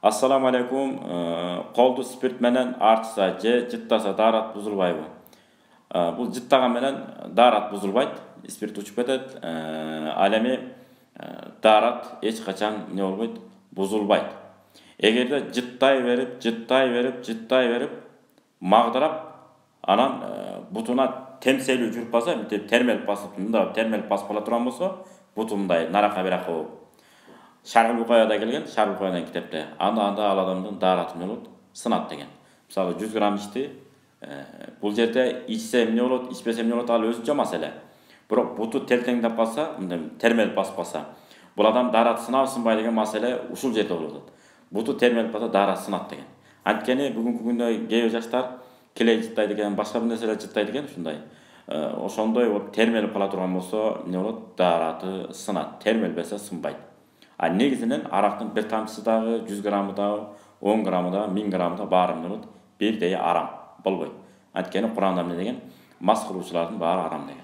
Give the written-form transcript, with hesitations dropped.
Ассаламу алейкум. Колду спирт менен артса же жыттаса даарат бузулбайбы? Бул жыттаган менен даарат бузулбайт, спирт учуп кетет. Ал эми даарат эч качан эмне болбойт, бузулбайт. Эгерде жыттай берип, магдырап, анан бутуна темселүү жүрүп калса, термелип басып, термелип басып кала турган болсо, буту мындай нарака берака болуп. Шаргыл Букаяда келген, Шаргыл Букаядан китепте. Анда ал адамдын даараты эмне болот? Сынат деген. Мисалы 100 грамм ичти. Бул жерде ичсе эмне болот, ичпесе эмне болот, ал өзүнчө маселе. Бирок буту телтеңдеп калса, термелип басып калса, бул адам даараты сынабы сынбай деген маселе ушул жерде болуп атат. Буту термелип калса даараты сынат деген. Анткени бүгүнкү күндө кээ бир жаштар килей жыттайт экен, башка бир нерселер жыттайт экен ушундай. Ошондой болуп термелип кала турган болсо, эмне болот? Даараты сынат. Термелбесе сынбайт. Негизинен арактын бир тамчысы дагы, 100 граммы дагы, 10 граммы дагы, 1000 граммы да баары эмне болот? Бирдей арам болбойт. Анткени Куранда эмне деген? Мас кылуучулардын баары арам деген.